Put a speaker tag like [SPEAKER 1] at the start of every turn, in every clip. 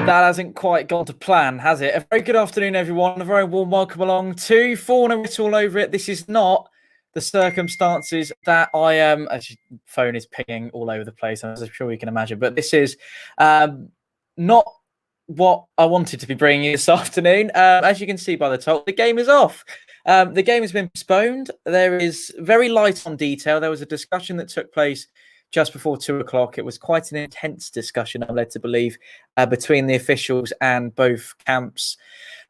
[SPEAKER 1] That hasn't quite gone to plan, has it? A very good afternoon, everyone. A very warm welcome along to Fournilwrittenalloverit all over it. This is not the circumstances that I am. As your phone is pinging all over the place, as I'm sure you can imagine. But this is not what I wanted to be bringing you this afternoon. As you can see by the title, the game is off. The game has been postponed. There is very light on detail. There was a discussion that took place just before 2 o'clock. It was quite an intense discussion, I'm led to believe, between the officials and both camps.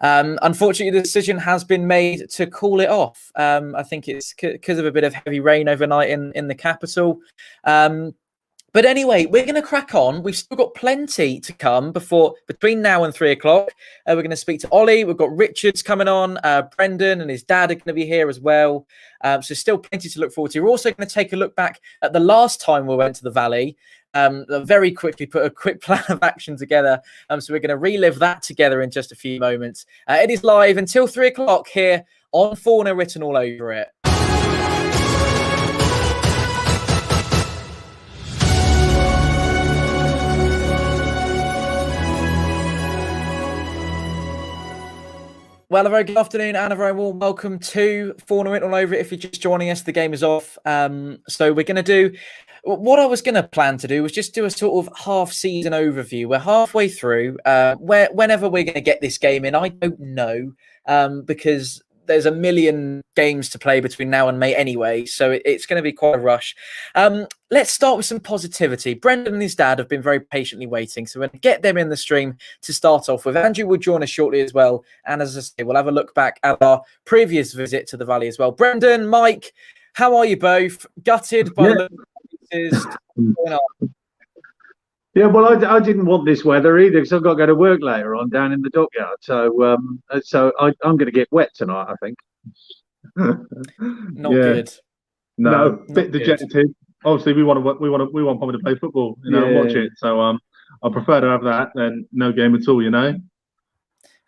[SPEAKER 1] Unfortunately, the decision has been made to call it off. I think it's because of a bit of heavy rain overnight in the capital. But anyway, we're going to crack on. We've still got plenty to come between now and 3 o'clock. We're going to speak to Ollie. We've got Richards coming on. Brendan and his dad are going to be here as well. So still plenty to look forward to. We're also going to take a look back at the last time we went to the Valley. Very quickly put a quick plan of action together. So we're going to relive that together in just a few moments. It is live until 3 o'clock here on Fournilwritten all over it. Well, a very good afternoon and a very warm welcome to Fournilwritten all over it. If you're just joining us, the game is off. So we're going to do what I was going to plan to do was just do a sort of half-season overview. We're halfway through. Whenever we're going to get this game in, I don't know, because there's a million games to play between now and May anyway, so it's going to be quite a rush. Let's start with some positivity. Brendan and his dad have been very patiently waiting, so we're going to get them in the stream to start off with. Andrew will join us shortly as well, and as I say, we'll have a look back at our previous visit to the Valley as well. Brendan, Mike, how are you both? Gutted by the pieces.
[SPEAKER 2] Yeah, well, I didn't want this weather either because I've got to go to work later on down in the dockyard. So I'm going to get wet tonight, I think.
[SPEAKER 1] Not good.
[SPEAKER 2] No, bit dejected. Obviously, we want Pompey to play football, and watch it. So I prefer to have that than no game at all,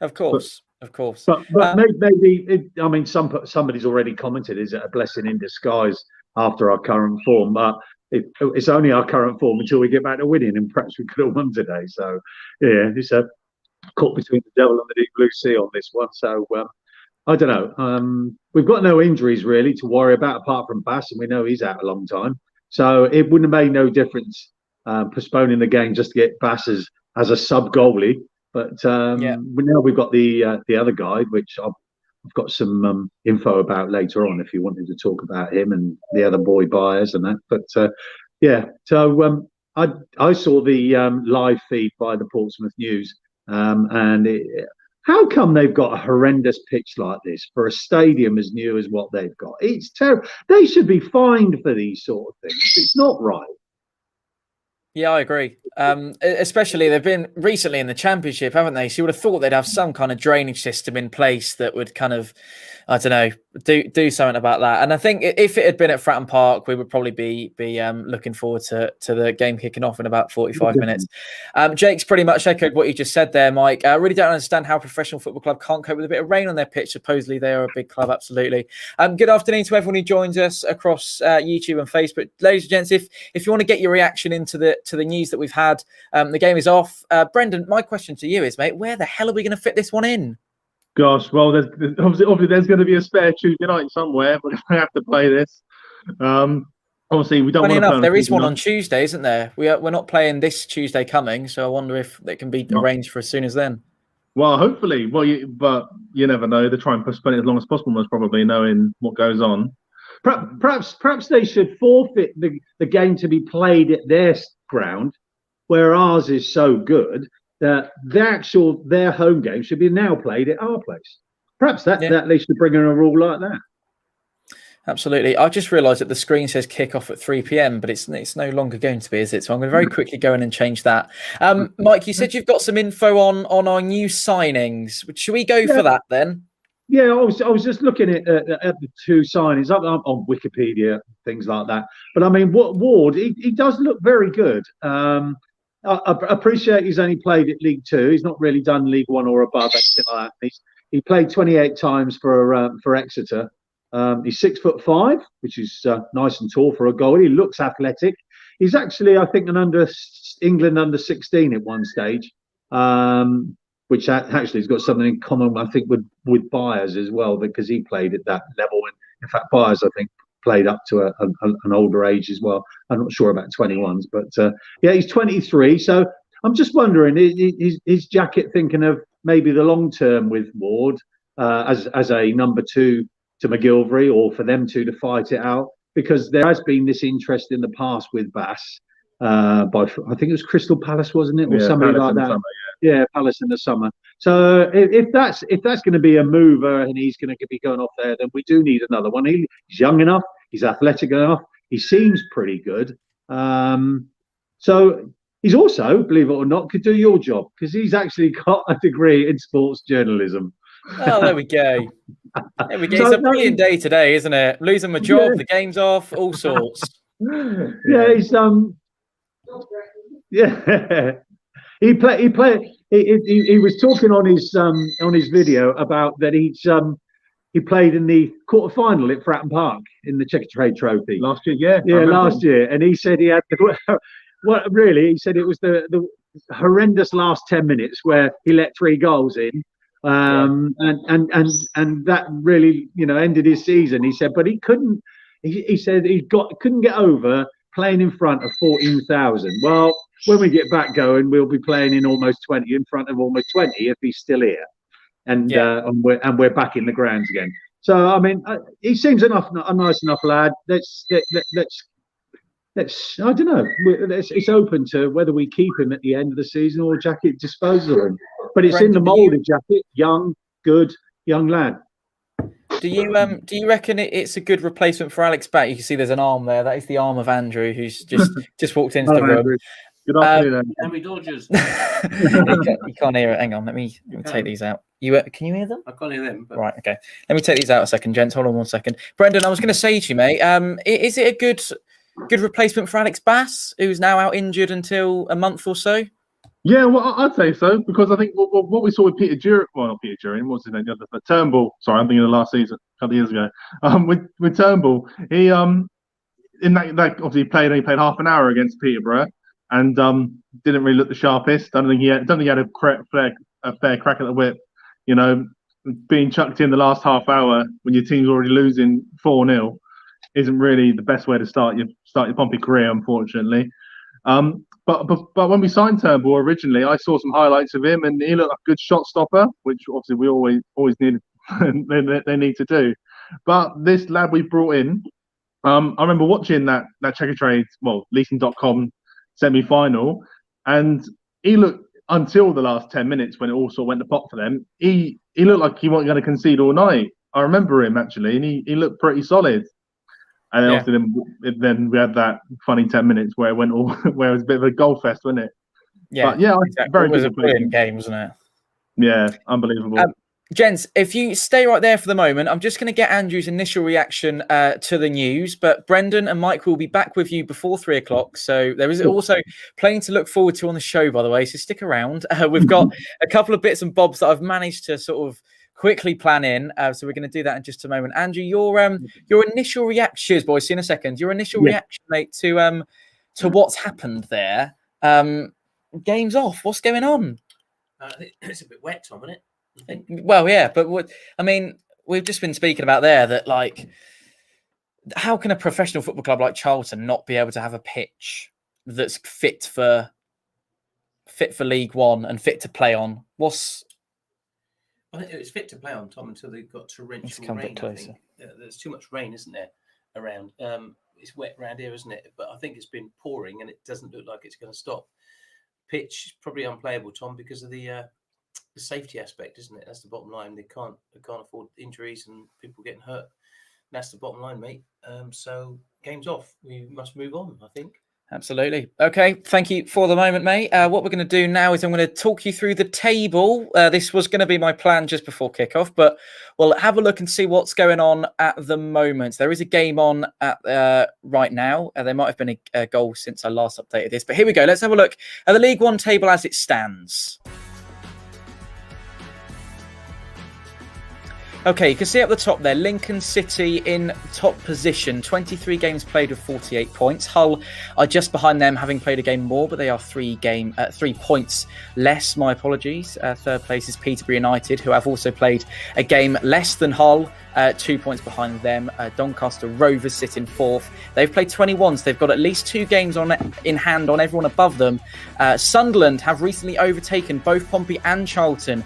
[SPEAKER 1] Of course.
[SPEAKER 2] But maybe I mean, somebody's already commented. Is it a blessing in disguise after our current form? But it's only our current form until we get back to winning, and perhaps we could have won today. So, yeah, it's a caught between the devil and the deep blue sea on this one. So, I don't know. We've got no injuries really to worry about apart from Bass, and we know he's out a long time. So it wouldn't have made no difference postponing the game just to get Bass as a sub goalie. But now we've got the other guy, which I've got some info about later on if you wanted to talk about him and the other boy buyers and that. But so I saw the live feed by the Portsmouth News, and how come they've got a horrendous pitch like this for a stadium as new as what they've got? It's terrible. They should be fined for these sort of things. It's not right.
[SPEAKER 1] Yeah, I agree. Especially they've been recently in the Championship, haven't they? So you would have thought they'd have some kind of drainage system in place that would kind of, I don't know, do something about that. And I think if it had been at Fratton Park, we would probably be looking forward to the game kicking off in about 45 minutes. Jake's pretty much echoed what you just said there, Mike. I really don't understand how a professional football club can't cope with a bit of rain on their pitch. Supposedly they are a big club, absolutely. Good afternoon to everyone who joins us across YouTube and Facebook. Ladies and gents, if you want to get your reaction into the news that we've had, the game is off. Brendan, my question to you is, mate, where the hell are we going to fit this one in?
[SPEAKER 2] Gosh, well, obviously there's going to be a spare Tuesday night somewhere, but if we have to play this, obviously we don't want to.
[SPEAKER 1] Enough, there is one on Tuesday, isn't there? We're not playing this Tuesday coming, so I wonder if it can be arranged for as soon as then.
[SPEAKER 3] Well, hopefully. But you never know. They try and postpone it as long as possible, most probably, knowing what goes on.
[SPEAKER 2] Perhaps they should forfeit the game to be played at their ground, where ours is so good that their home game should be now played at our place. Perhaps that they should bring in a rule like that.
[SPEAKER 1] Absolutely. I just realised that the screen says kick off at 3 p.m, but it's no longer going to be, is it? So I'm going to very quickly go in and change that. Mike, you said you've got some info on our new signings. Should we go for that then?
[SPEAKER 2] Yeah, I was just looking at the two signings up on Wikipedia, things like that. But I mean, Ward, he does look very good. I appreciate he's only played at League Two. He's not really done League One or above, anything like that. He played 28 times for Exeter. He's 6'5", which is nice and tall for a goalie. He looks athletic. He's actually, I think, an England under 16 at one stage. which actually has got something in common, I think, with Byers as well, because he played at that level. And in fact, Byers, I think, played up to an older age as well. I'm not sure about 21s, but yeah, he's 23. So I'm just wondering, is Jacket thinking of maybe the long term with Ward as a number 2 to McGilvery, or for them two to fight it out? Because there has been this interest in the past with Bass. I think it was Crystal Palace, wasn't it, or somebody like that? Summer, yeah, Palace in the summer. So if that's going to be a mover and he's going to be going off there, then we do need another one. He's young enough, he's athletic enough, he seems pretty good. So he's also, believe it or not, could do your job, because he's actually got a degree in sports journalism.
[SPEAKER 1] Oh, there we go. There we go. So, it's a brilliant day today, isn't it? Losing my job, the game's off, all sorts.
[SPEAKER 2] Yeah, he's yeah. He was talking on his video about that he played in the quarter-final at Fratton Park in the Checkatrade Trophy
[SPEAKER 3] last year.
[SPEAKER 2] Yeah, last year, and he said he had he said it was the horrendous last 10 minutes where he let 3 goals in, and that really ended his season. He said, but he couldn't. He said couldn't get over playing in front of 14,000. Well, when we get back going, we'll be playing in front of almost 20 if he's still here, and we're back in the grounds again. So I mean, he seems a nice enough lad. Let's I don't know. It's open to whether we keep him at the end of the season or Jacket disposes of him. But it's in the mould of Jacket, young, good, young lad.
[SPEAKER 1] Do you reckon it's a good replacement for Alex Batt? You can see there's an arm there. That is the arm of Andrew, who's just walked into the room.
[SPEAKER 3] Andrew. Good afternoon,
[SPEAKER 4] Henry Dodgers.
[SPEAKER 1] You can't hear it. Hang on, let me take these out. Can you hear them?
[SPEAKER 4] I can't hear them. But...
[SPEAKER 1] Right, okay. Let me take these out a second, gents. Hold on 1 second. Brendan, I was going to say to you, mate, is it a good replacement for Alex Bass, who's now out injured until a month or so?
[SPEAKER 3] Yeah, well, I'd say so, because I think what we saw with Peter Duran, well, not Peter Duran, what's his name? Turnbull. Sorry, I'm thinking of the last season, a couple of years ago. With Turnbull, he in that obviously he played half an hour against Peterborough, and didn't really look the sharpest. I don't think he had a fair crack at the whip. Being chucked in the last half hour when your team's already losing 4-0 isn't really the best way to start your Pompey career, unfortunately. But when we signed Turnbull originally, I saw some highlights of him, and he looked like a good shot stopper, which obviously we always need. they need to do. But this lad we brought in, I remember watching that Checkatrade, leasing.com semi-final, and he looked, until the last 10 minutes when it all sort of went to pot for them, he looked like he wasn't going to concede all night. I remember him actually, and he looked pretty solid. And then obviously then we had that funny 10 minutes where it went where it was a bit of a goal fest, wasn't it?
[SPEAKER 1] Yeah,
[SPEAKER 3] but yeah,
[SPEAKER 1] exactly. It was a brilliant game, wasn't it?
[SPEAKER 3] Yeah, unbelievable.
[SPEAKER 1] Gents, if you stay right there for the moment, I'm just going to get Andrew's initial reaction to the news. But Brendan and Mike will be back with you before 3 o'clock. So there is also plenty to look forward to on the show, by the way. So stick around. We've got a couple of bits and bobs that I've managed to sort of quickly plan in. So we're going to do that in just a moment. Andrew, your initial reaction, cheers, boys. See you in a second. Your initial reaction, mate, to what's happened there. Game's off. What's going on?
[SPEAKER 4] It's a bit wet, Tom, isn't it? I think.
[SPEAKER 1] Well, yeah, but we've just been speaking about there that, like, how can a professional football club like Charlton not be able to have a pitch that's fit for League One and fit to play on?
[SPEAKER 4] I think it was fit to play on, Tom, until they got torrential rain. There's too much rain, isn't there, around? It's wet around here, isn't it? But I think it's been pouring, and it doesn't look like it's going to stop. Pitch is probably unplayable, Tom, because of the safety aspect, isn't it? That's the bottom line. They can't afford injuries and people getting hurt. That's the bottom line, mate. So game's off. We must move on, I think.
[SPEAKER 1] Absolutely. Okay, thank you for the moment, mate. What we're going to do now is I'm going to talk you through the table. This was going to be my plan just before kickoff, but we'll have a look and see what's going on at the moment. There is a game on at right now. There might have been a goal since I last updated this, but here we go. Let's have a look at the League One table as it stands. Okay, you can see up the top there, Lincoln City in top position, 23 games played with 48 points. Hull are just behind them, having played a game more, but they are 3 points less. My apologies. Third place is Peterborough United, who have also played a game less than Hull. 2 points behind them. Doncaster Rovers sit in 4th. They've played 21, so they've got at least 2 games in hand on everyone above them. Sunderland have recently overtaken both Pompey and Charlton,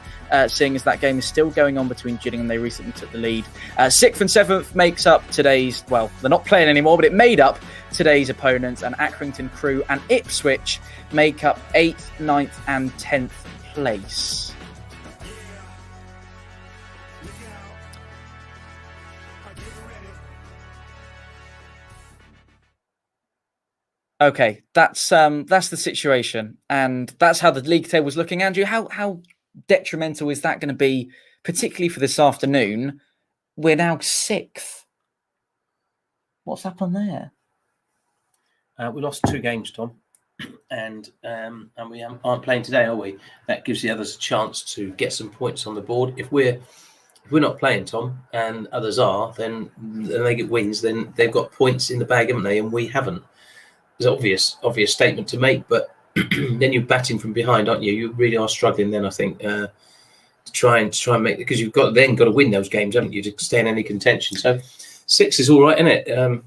[SPEAKER 1] seeing as that game is still going on between Gillingham. They recently took the lead. 6th and 7th makes up today's, well, they're not playing anymore, but it made up today's opponents. And Accrington, Crewe and Ipswich make up 8th, 9th and 10th place. Okay, that's the situation, and that's how the league table was looking. Andrew, how detrimental is that going to be, particularly for this afternoon? We're now 6th. What's happened there?
[SPEAKER 4] We lost 2 games, Tom, and we aren't playing today, are we? That gives the others a chance to get some points on the board. If we're not playing, Tom, and others are, then they get wins. Then they've got points in the bag, haven't they? And we haven't. It's an obvious statement to make, but then you're batting from behind, aren't you? You really are struggling then, I think, to try and make, because you've got to win those games, haven't you, to stay in any contention. So 6 is all right, isn't it?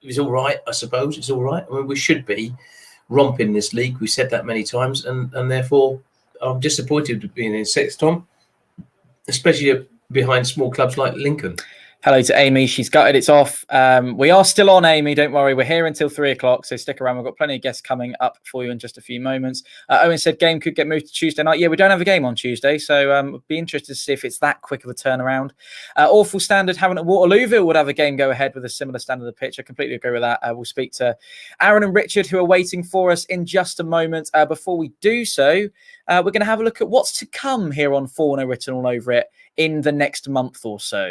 [SPEAKER 4] It's all right, I suppose. It's all right. I mean, we should be romping this league. We said that many times, and therefore I'm disappointed with being in 6th, Tom, especially behind small clubs like Lincoln.
[SPEAKER 1] Hello to Amy. She's gutted it's off. We are still on, Amy. Don't worry. We're here until 3 o'clock, so stick around. We've got plenty of guests coming up for you in just a few moments. Owen said game could get moved to Tuesday night. Yeah, we don't have a game on Tuesday, so I'd be interested to see if it's that quick of a turnaround. Awful Standard having at Waterlooville would have a game go ahead with a similar standard of the pitch. I completely agree with that. We'll speak to Aaron and Richard, who are waiting for us in just a moment. Before we do so, we're going to have a look at what's to come here on Fauna Written All Over It in the next month or so.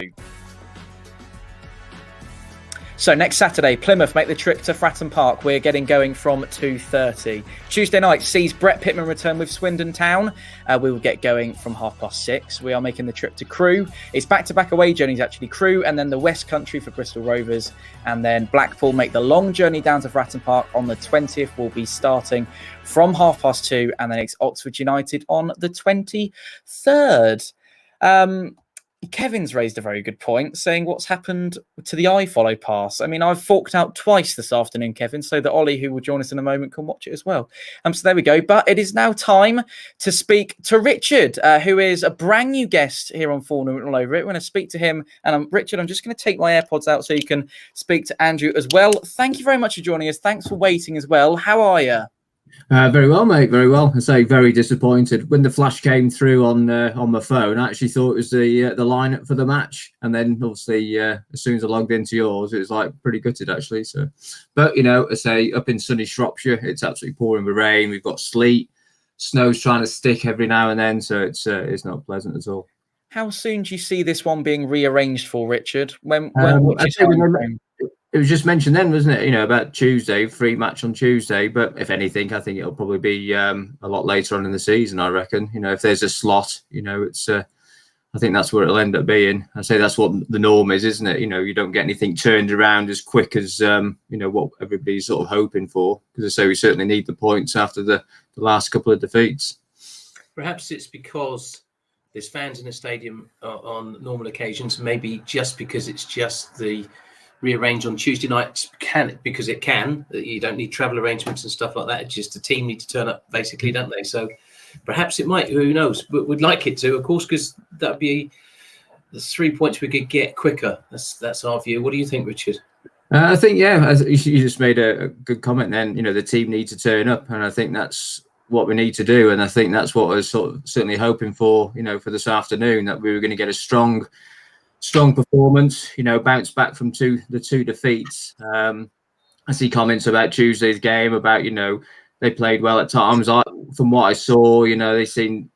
[SPEAKER 1] So next Saturday, Plymouth make the trip to Fratton Park. We're getting going from 2:30. Tuesday night sees Brett Pittman return with Swindon Town. We will get going from 6:30. We are making the trip to Crewe. It's back-to-back away journeys, actually. Crewe and then the West Country for Bristol Rovers. And then Blackpool make the long journey down to Fratton Park on the 20th. We'll be starting from 2:30, and then it's Oxford United on the 23rd. Kevin's raised a very good point, saying what's happened to the iFollow pass. I mean, I've forked out twice this afternoon, Kevin, so that Ollie, who will join us in a moment, can watch it as well. So there we go. But it is now time to speak to Richard, who is a brand new guest here on Fauna Written All Over It. We're going to speak to him. And Richard, I'm just going to take my AirPods out so you can speak to Andrew as well. Thank you very much for joining us. Thanks for waiting as well. How are you?
[SPEAKER 5] Very well, mate. Very well. I say very disappointed when the flash came through on my phone. I actually thought it was the lineup for the match, and then obviously as soon as I logged into yours, it was like pretty gutted actually. So, but I say up in sunny Shropshire, it's absolutely pouring with rain. We've got sleet, snow's trying to stick every now and then, so it's not pleasant at all.
[SPEAKER 1] How soon do you see this one being rearranged for, Richard?
[SPEAKER 5] It was just mentioned then, wasn't it? About Tuesday, free match on Tuesday. But if anything, I think it'll probably be a lot later on in the season, I reckon. If there's a slot, it's I think that's where it'll end up being. I say that's what the norm is, isn't it? You don't get anything turned around as quick as, what everybody's sort of hoping for. Because I say we certainly need the points after the last couple of defeats.
[SPEAKER 4] Perhaps it's because there's fans in the stadium on normal occasions, maybe just because it's just the rearrange on Tuesday nights because it can. You don't need travel arrangements and stuff like that. It's just the team need to turn up, basically, don't they? So perhaps it might. Who knows? But we'd like it to, of course, because that'd be the 3 points we could get quicker. That's our view. What do you think, Richard?
[SPEAKER 5] I think, as you just made a good comment. Then the team need to turn up, and I think that's what we need to do. And I think that's what I was sort of certainly hoping for. For this afternoon, that we were going to get a strong performance, bounce back from the two defeats. I see comments about Tuesday's game about, they played well at times. From what I saw, they seemed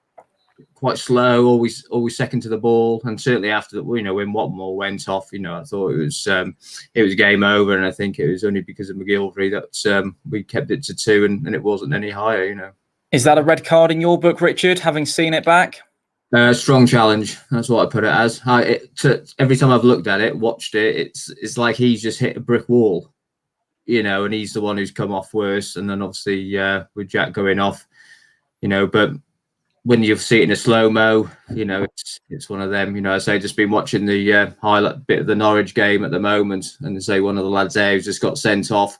[SPEAKER 5] quite slow, always second to the ball. And certainly after, when Watmore went off, I thought it was game over. And I think it was only because of McGilvery that we kept it to 2 and it wasn't any higher,
[SPEAKER 1] Is that a red card in your book, Richard, having seen it back?
[SPEAKER 5] Strong challenge. That's what I put it as. Every time I've looked at it, watched it, it's like he's just hit a brick wall, and he's the one who's come off worse. And then obviously with Jack going off, but when you see it in a slow-mo, it's one of them. I say just been watching the highlight bit of the Norwich game at the moment, and they say one of the lads there who's just got sent off,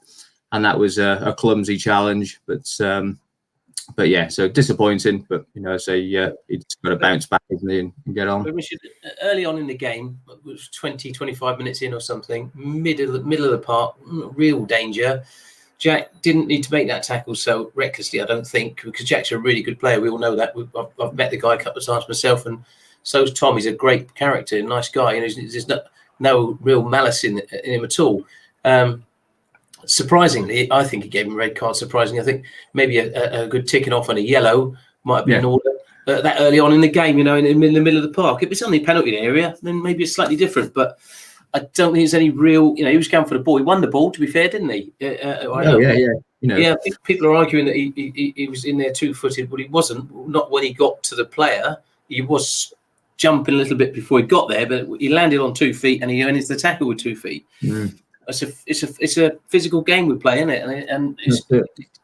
[SPEAKER 5] and that was a clumsy challenge. But yeah, so disappointing. But say he's got to bounce back, isn't he, and get on.
[SPEAKER 4] Early on in the game, it was 20, 25 minutes in or something, middle of the park, real danger. Jack didn't need to make that tackle so recklessly, I don't think, because Jack's a really good player. We all know that. I've met the guy a couple of times myself, and so's Tom. He's a great character, nice guy, and there's no real malice in him at all. Surprisingly, I think he gave him a red card. Surprisingly, I think maybe a good ticking off on a yellow might have been in order that early on in the game. In the middle of the park, if it's only penalty area, then maybe it's slightly different. But I don't think there's any real. He was going for the ball. He won the ball, to be fair, didn't he? Yeah. People are arguing that he was in there 2-footed, but he wasn't. Not when he got to the player. He was jumping a little bit before he got there, but he landed on 2 feet and he earned the tackle with 2 feet. It's a physical game we play, isn't it? And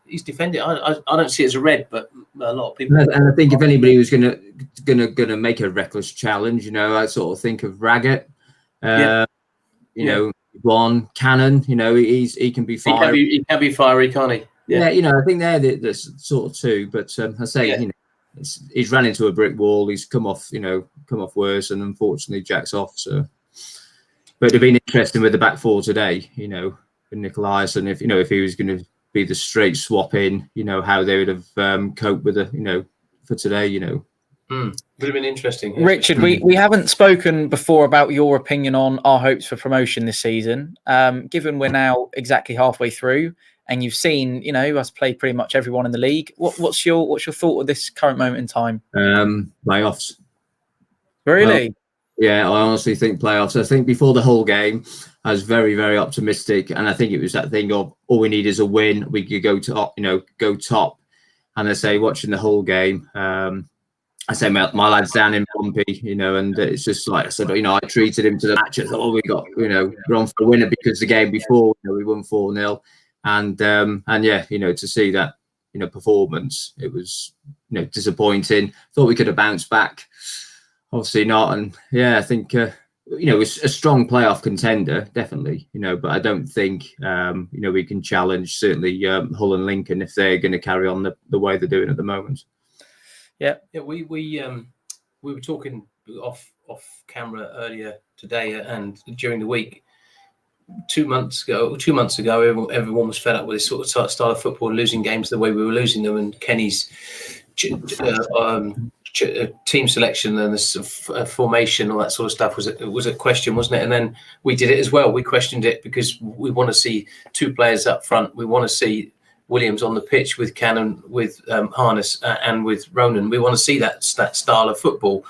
[SPEAKER 4] he's defending. I don't see it as a red, but a lot of people.
[SPEAKER 5] And I think if anybody was gonna make a reckless challenge, I sort of think of Raggett. One Cannon. He can be fiery.
[SPEAKER 4] He can be fiery, can't he?
[SPEAKER 5] Yeah. I think they're the sort of two. But I say, he's ran into a brick wall. He's come off worse, and unfortunately Jack's off. So. But it'd have been interesting with the back four today, with Nicolaisen, if he was going to be the straight swap in, how they would have coped with it, for today,
[SPEAKER 4] Would have been interesting.
[SPEAKER 1] Richard, we haven't spoken before about your opinion on our hopes for promotion this season. Given we're now exactly halfway through, and you've seen, us play pretty much everyone in the league. What's your thought of this current moment in time?
[SPEAKER 5] Playoffs.
[SPEAKER 1] Really?
[SPEAKER 5] Well, yeah, I honestly think playoffs. I think before the whole game, I was very, very optimistic, and I think it was that thing of all we need is a win. We could go top. And I say, watching the whole game, I say my lad's down in Pompey, and it's just like I said, I treated him to the match. I thought, we got, we're on for a winner, because the game before, we won 4-0, and to see that, performance, it was, disappointing. Thought we could have bounced back. Obviously not, and I think it's a strong playoff contender, definitely. But I don't think we can challenge certainly Hull and Lincoln if they're going to carry on the way they're doing at the moment.
[SPEAKER 4] Yeah. We were talking off camera earlier today and during the week. 2 months ago, everyone was fed up with this sort of style of football, losing games the way we were losing them, and Kenny's team selection and the formation, all that sort of stuff was a question, wasn't it? And then we did it as well. We questioned it because we want to see two players up front. We want to see Williams on the pitch with Cannon, with Harness, and with Ronan. We want to see that style of football.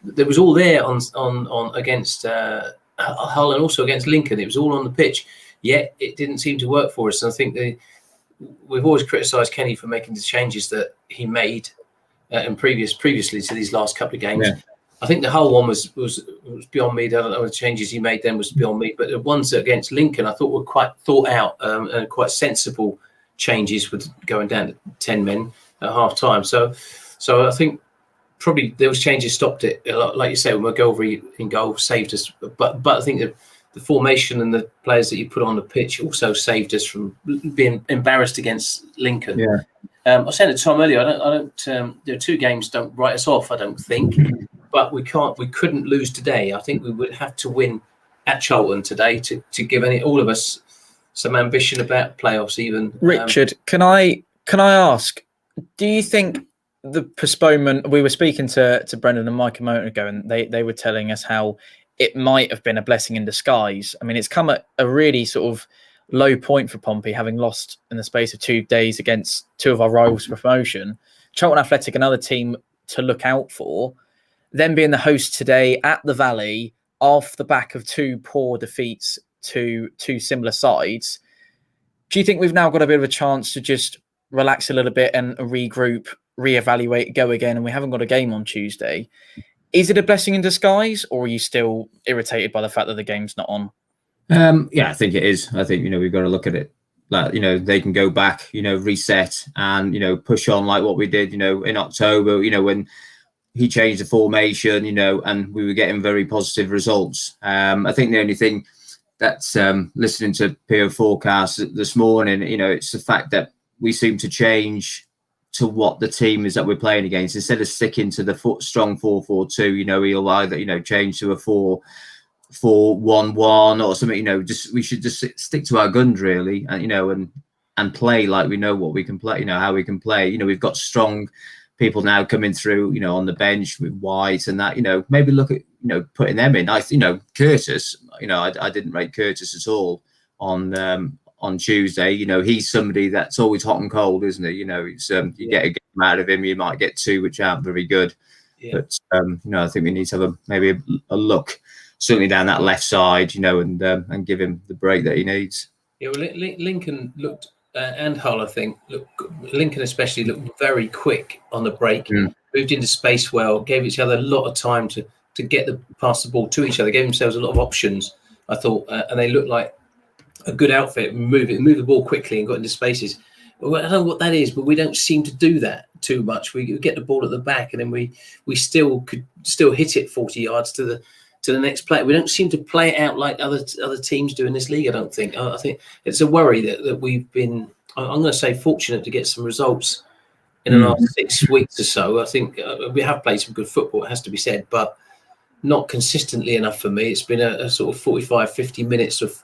[SPEAKER 4] There was all there on against Hull and also against Lincoln. It was all on the pitch, yet it didn't seem to work for us. And I think we've always criticised Kenny for making the changes that he made previously to these last couple of games. Yeah. I think the Hull one was beyond me. I don't know the changes he made then was beyond me, but the ones against Lincoln I thought were quite thought out and quite sensible changes, with going down to 10 men at half time. So I think probably those changes stopped it. Like you say, when McGilvery in goal saved us, but I think the formation and the players that you put on the pitch also saved us from being embarrassed against Lincoln.
[SPEAKER 5] Yeah.
[SPEAKER 4] I was saying to Tom earlier, I don't. There are 2 games don't write us off, I don't think, but we couldn't lose today. I think we would have to win at Charlton today to give all of us some ambition about playoffs. Even
[SPEAKER 1] Richard, can I ask? Do you think the postponement? We were speaking to Brendan and Mike a moment ago, and they were telling us how it might have been a blessing in disguise. I mean, it's come at a really sort of low point for Pompey, having lost in the space of 2 days against 2 of our rivals for promotion. Charlton Athletic, another team to look out for. Them being the host today at the Valley, off the back of 2 poor defeats to 2 similar sides. Do you think we've now got a bit of a chance to just relax a little bit and regroup reevaluate, go again, and we haven't got a game on Tuesday. Is it a blessing in disguise, or are you still irritated by the fact that the game's not on?
[SPEAKER 5] Yeah, I think it is. I think, we've got to look at it like, they can go back, reset and, push on like what we did, in October, when he changed the formation, and we were getting very positive results. I think the only thing that's listening to Pio forecasts this morning, it's the fact that we seem to change to what the team is that we're playing against. Instead of sticking to the strong 4-4-2, he'll either, change to a 4-4-1-1 or something, we should just stick to our guns really, and, and play like we know what we can play, how we can play. We've got strong people now coming through, on the bench with White and that, maybe look at, putting them in. Curtis, I didn't rate Curtis at all on Tuesday. He's somebody that's always hot and cold, isn't he? It's you get a game out of him, you might get two which aren't very good. Yeah. But I think we need to have maybe a look certainly down that left side, and give him the break that he needs.
[SPEAKER 4] Yeah, well, Lincoln looked. And Hull, I think, Lincoln especially looked very quick on the break, moved into space well, gave each other a lot of time to get past the ball to each other, gave themselves a lot of options, I thought, and they looked like a good outfit, move the ball quickly and got into spaces. Well, I don't know what that is, but we don't seem to do that too much. We get the ball at the back and then we could still hit it 40 yards to the next player. We don't seem to play it out like other teams do in this league, I don't think. I think it's a worry that we've been, I'm going to say, fortunate to get some results in the last 6 weeks or so. I think we have played some good football, it has to be said, but not consistently enough for me. It's been a sort of 45, 50 minutes of,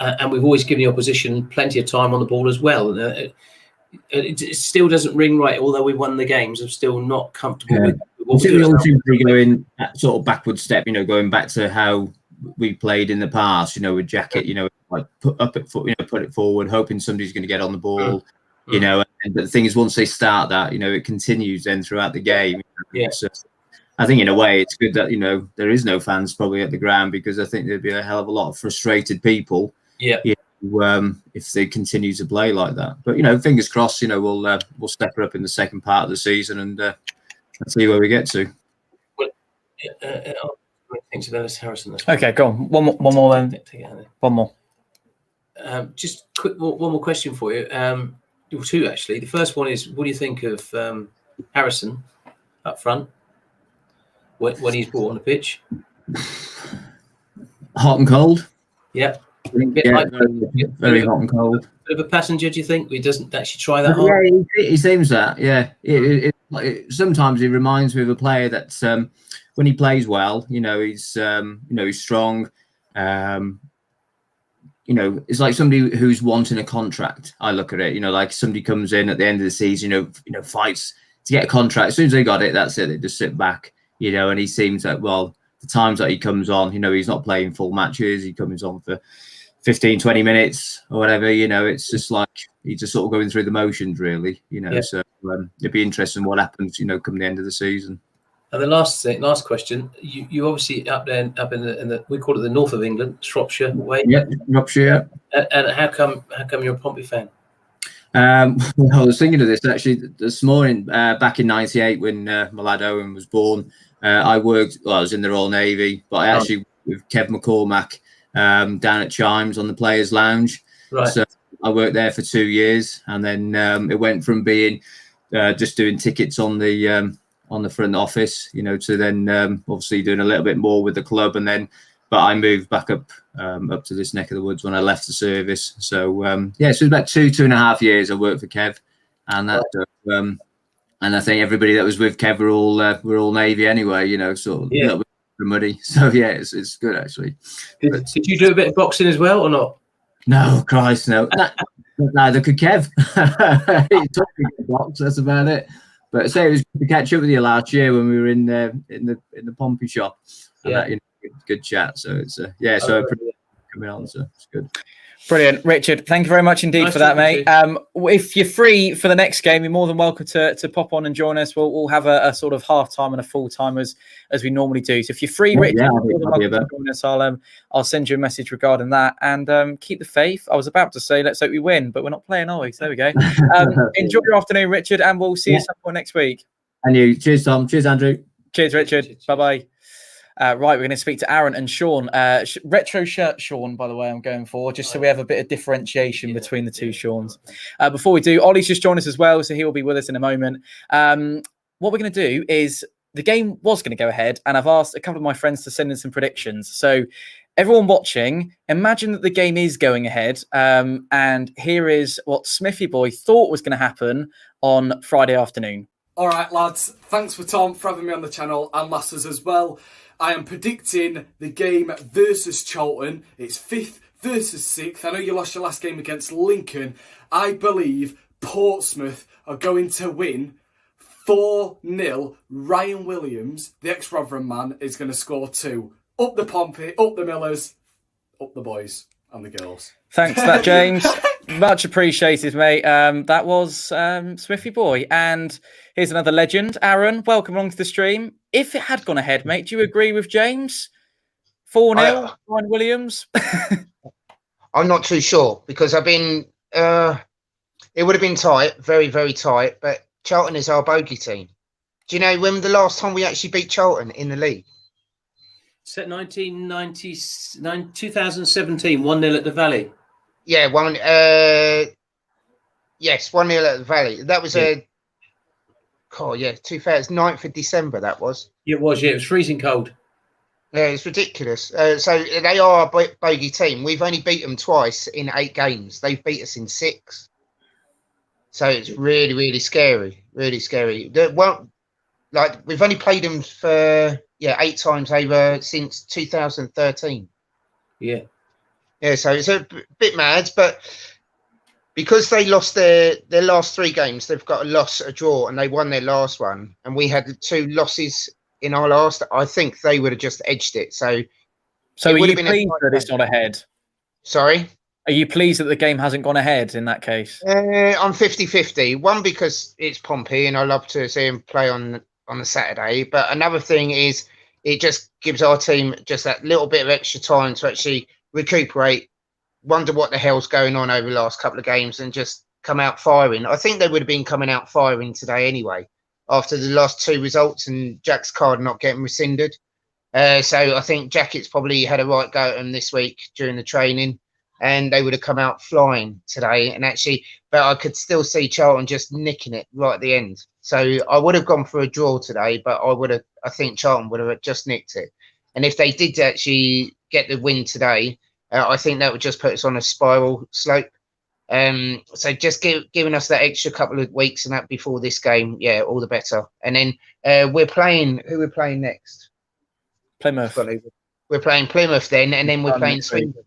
[SPEAKER 4] and we've always given the opposition plenty of time on the ball as well. It still doesn't ring right, although we won the games. I'm still not comfortable with what we're doing.
[SPEAKER 5] We all seem to be going that sort of backward step, going back to how we played in the past, with Jacket, like put it forward, hoping somebody's going to get on the ball, but the thing is, once they start that, it continues then throughout the game.
[SPEAKER 4] Yeah.
[SPEAKER 5] So I think in a way it's good that, there is no fans probably at the ground, because I think there'd be a hell of a lot of frustrated people.
[SPEAKER 4] Yeah.
[SPEAKER 5] If they continue to play like that. But, fingers crossed, we'll step it up in the second part of the season and see where we get to.
[SPEAKER 4] Well, thanks to Ellis Harrison.
[SPEAKER 1] Okay, go on. One more then. One more.
[SPEAKER 4] Just quick, one more question for you. Two, actually. The first one is, what do you think of Harrison up front when he's brought on the pitch?
[SPEAKER 5] Hot and cold.
[SPEAKER 4] Yeah.
[SPEAKER 5] Very hot and cold.
[SPEAKER 4] Bit of a passenger, do you think? He doesn't actually try that hard?
[SPEAKER 5] Yeah, he seems that. Yeah, sometimes he reminds me of a player that when he plays well, he's strong. It's like somebody who's wanting a contract. I look at it, like somebody comes in at the end of the season, fights to get a contract. As soon as they got it, that's it. They just sit back, and he seems that, well, the times that he comes on, he's not playing full matches. He comes on for 15, 20 minutes or whatever, it's just like he's just sort of going through the motions, really,
[SPEAKER 4] Yeah.
[SPEAKER 5] So it'd be interesting what happens, come the end of the season.
[SPEAKER 4] And the last question, you obviously up in the we call it the north of England, Shropshire way.
[SPEAKER 5] Yeah, Shropshire.
[SPEAKER 4] And how come you're a Pompey fan?
[SPEAKER 5] I was thinking of this actually this morning, back in '98 when my lad Owen was born. I was in the Royal Navy, but I actually with Kev McCormack down at Chimes on the Players Lounge.
[SPEAKER 4] Right.
[SPEAKER 5] So I worked there for 2 years, and then it went from being just doing tickets on the front office, to then obviously doing a little bit more with the club, but I moved back up to this neck of the woods when I left the service. So so it was about 2.5 years I worked for Kev, and that and I think everybody that was with Kev were all Navy anyway, sort of a little bit muddy. So yeah, it's good actually.
[SPEAKER 4] Did you do a bit of boxing as well or not?
[SPEAKER 5] No, Christ, no. Neither could Kev. He taught me to box. That's about it. But say it was good to catch up with you last year when we were in the Pompey shop. And that, good chat. So it's so coming on. So it's good.
[SPEAKER 1] Brilliant, Richard. Thank you very much indeed for that, mate. If you're free for the next game, you're more than welcome to pop on and join us. We'll have a sort of half time and a full time as we normally do. So if you're free, Richard, you're more than welcome to join us. I'll send you a message regarding that, and keep the faith. I was about to say let's hope we win, but we're not playing, are we? So there we go. Enjoy your afternoon, Richard, and we'll see you some point next week.
[SPEAKER 5] And you. Cheers, Tom. Cheers, Andrew.
[SPEAKER 1] Cheers, Richard. Bye-bye. Right, we're going to speak to Aaron and Sean. Retro shirt Sean, by the way, I'm going for, just so we have a bit of differentiation between the two Seans. Before we do, Ollie's just joined us as well, so he'll be with us in a moment. What we're going to do is, the game was going to go ahead, and I've asked a couple of my friends to send in some predictions. So everyone watching, imagine that the game is going ahead, and here is what Smithy Boy thought was going to happen on Friday afternoon.
[SPEAKER 6] All right, lads. Thanks for Tom for having me on the channel, and Masters as well. I am predicting the game versus Charlton. It's 5th versus 6th. I know you lost your last game against Lincoln. I believe Portsmouth are going to win 4-0. Ryan Williams, the ex-Rotherham man, is going to score 2. Up the Pompey, up the Millers, up the boys and the girls.
[SPEAKER 1] Thanks for that, James. Much appreciated, mate. That was Smithy Boy. And here's another legend. Aaron, welcome along to the stream. If it had gone ahead, mate, do you agree with James? 4-0, Ryan Williams?
[SPEAKER 7] I'm not too sure, because I've been... it would have been tight, very, very tight, but Charlton is our bogey team. Do you know when the last time we actually beat Charlton in the league?
[SPEAKER 4] It's at 2017, 1-0 at the Valley.
[SPEAKER 7] Yeah, yes, 1-0 at the Valley. That was 9th of December, that was.
[SPEAKER 4] It was, yeah. It was freezing cold.
[SPEAKER 7] Yeah, it's ridiculous. So they are a bogey team. We've only beat them twice in 8 games. They've beat us in 6. So it's really, really scary. Really scary. We've only played them for 8 times over since 2013.
[SPEAKER 4] Yeah.
[SPEAKER 7] Yeah, so it's a bit mad, but because they lost their last 3 games, they've got a loss, a draw, and they won their last one. And we had 2 losses in our last. I think they would have just edged it. So
[SPEAKER 1] are you pleased that it's not ahead?
[SPEAKER 7] Sorry?
[SPEAKER 1] Are you pleased that the game hasn't gone ahead in that case?
[SPEAKER 7] I'm 50-50. One, because it's Pompey and I love to see him play on a Saturday. But another thing is it just gives our team just that little bit of extra time to actually recuperate, wonder what the hell's going on over the last couple of games, and just come out firing. I think they would have been coming out firing today anyway, after the last 2 results and Jack's card not getting rescinded. So I think Jacket's probably had a right go at them this week during the training, and they would have come out flying today. And actually, but I could still see Charlton just nicking it right at the end. So I would have gone for a draw today, but I think Charlton would have just nicked it. And if they did actually get the win today, I think that would just put us on a spiral slope. So just giving us that extra couple of weeks and that before this game, all the better. And then we're playing next?
[SPEAKER 1] Plymouth.
[SPEAKER 7] We're playing Plymouth then, and then we're playing Swindon.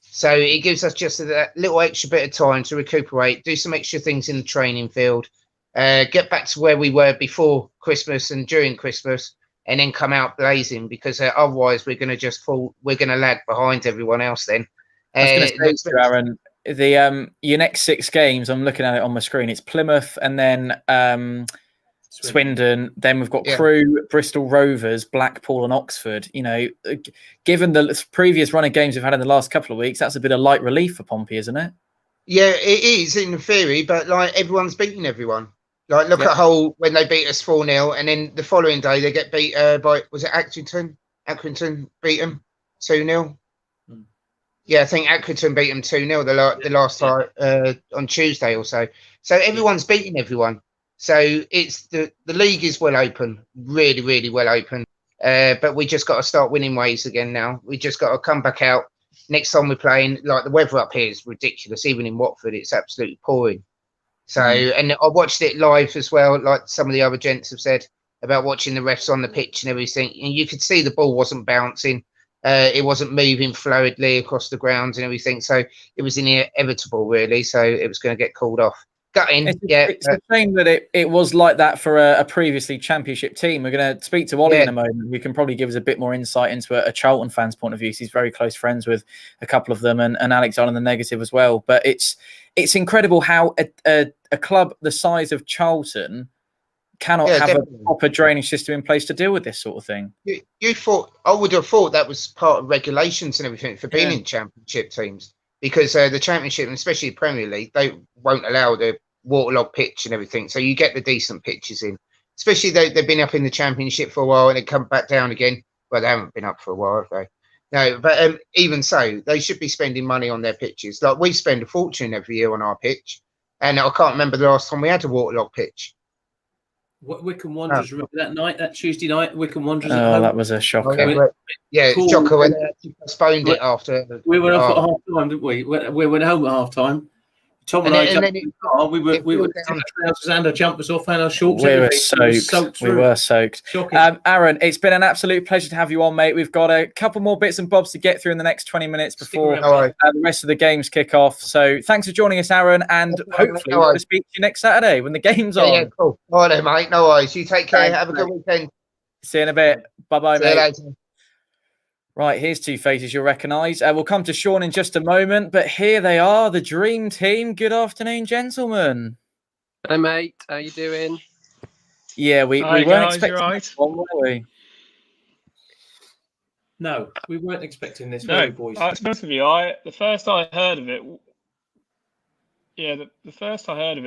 [SPEAKER 7] So it gives us just a little extra bit of time to recuperate, do some extra things in the training field, get back to where we were before Christmas and during Christmas, and then come out blazing, because otherwise we're going to just fall. We're going to lag behind everyone else then.
[SPEAKER 1] I was going to say to Aaron, your next 6 games, I'm looking at it on my screen. It's Plymouth and then Swindon. Then we've got Crewe, Bristol Rovers, Blackpool and Oxford. You know, given the previous run of games we've had in the last couple of weeks, that's a bit of light relief for Pompey, isn't it?
[SPEAKER 7] Yeah, it is in theory, but like everyone's beating everyone. Like look at Hull when they beat us 4-0, and then the following day they get beat by, was it Accrington? Accrington beat them 2-0. Yeah, I think Accrington beat them 2-0 the last time on Tuesday or so. So everyone's beating everyone. So it's the league is well open, really, really well open. But we just got to start winning ways again now. We just got to come back out. Next time we're playing, like the weather up here is ridiculous. Even in Watford, it's absolutely pouring. So, and I watched it live as well, like some of the other gents have said about watching the refs on the pitch and everything. And you could see the ball wasn't bouncing. It wasn't moving fluidly across the ground and everything. So it was inevitable, really. So it was going to get called off. Gutting,
[SPEAKER 1] It's a shame that it was like that for a previously Championship team. We're going to speak to Ollie in a moment, who can probably give us a bit more insight into a Charlton fan's point of view. He's very close friends with a couple of them, and Alex on the negative as well. But it's incredible how a club the size of Charlton cannot have definitely a proper drainage system in place to deal with this sort of thing.
[SPEAKER 7] You thought, I would have thought that was part of regulations and everything for being in Championship teams. Because the Championship, and especially the Premier League, they won't allow the waterlogged pitch and everything. So you get the decent pitches in. Especially they've been up in the Championship for a while and they come back down again. Well, they haven't been up for a while, have they? No, but even so, they should be spending money on their pitches. Like, we spend a fortune every year on our pitch. And I can't remember the last time we had a waterlogged pitch.
[SPEAKER 4] Wycombe Wanderers, remember that night, that Tuesday night, Wycombe Wanderers?
[SPEAKER 1] Oh, that was a shocker.
[SPEAKER 7] Shocker when they actually postponed it after.
[SPEAKER 4] We went off at half time, didn't we? We went home at half time. Tom and I jumped in the car. We were taking our trousers and our jumpers off and our shorts.
[SPEAKER 1] We were soaked. Aaron, it's been an absolute pleasure to have you on, mate. We've got a couple more bits and bobs to get through in the next 20 minutes before the rest of the games kick off. So thanks for joining us, Aaron, and hopefully we'll speak to you next Saturday when the game's on. Yeah,
[SPEAKER 7] cool. All right, then, mate. No worries. You take care. Have a good weekend.
[SPEAKER 1] See you in a bit. Bye-bye, mate.
[SPEAKER 7] See you later.
[SPEAKER 1] Right, here's two faces you'll recognise. We'll come to Sean in just a moment, but here they are, the dream team. Good afternoon, gentlemen.
[SPEAKER 8] Hey, mate. How you doing?
[SPEAKER 1] Yeah, we weren't expecting
[SPEAKER 9] this
[SPEAKER 1] one, were we?
[SPEAKER 4] No, we weren't expecting this.
[SPEAKER 9] No,
[SPEAKER 4] boys.
[SPEAKER 9] to be honest with you, the first I heard of it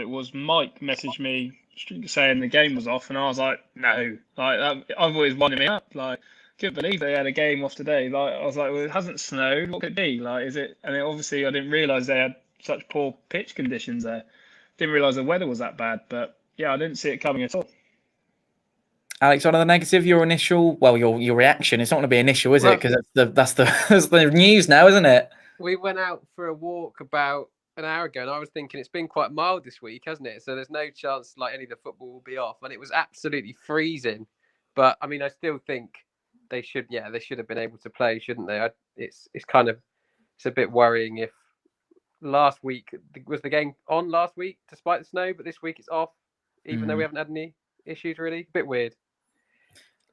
[SPEAKER 9] was Mike messaged me saying the game was off, and I was like, no, like that, I've always winded me up, like. Couldn't believe they had a game off today. Like, I was like, well, it hasn't snowed. What could it be? Like, is it? And obviously, I didn't realise they had such poor pitch conditions there. Didn't realise the weather was that bad. But yeah, I didn't see it coming at all.
[SPEAKER 1] Alex, on the negative, your initial, your reaction. It's not going to be initial, is it? Because that's the news now, isn't it?
[SPEAKER 8] We went out for a walk about an hour ago, and I was thinking it's been quite mild this week, hasn't it? So there's no chance like any of the football will be off, and it was absolutely freezing. But I mean, I still think. They should have been able to play, shouldn't they? It's a bit worrying if last week was the game on last week despite the snow, but this week it's off, even though we haven't had any issues really. A bit weird.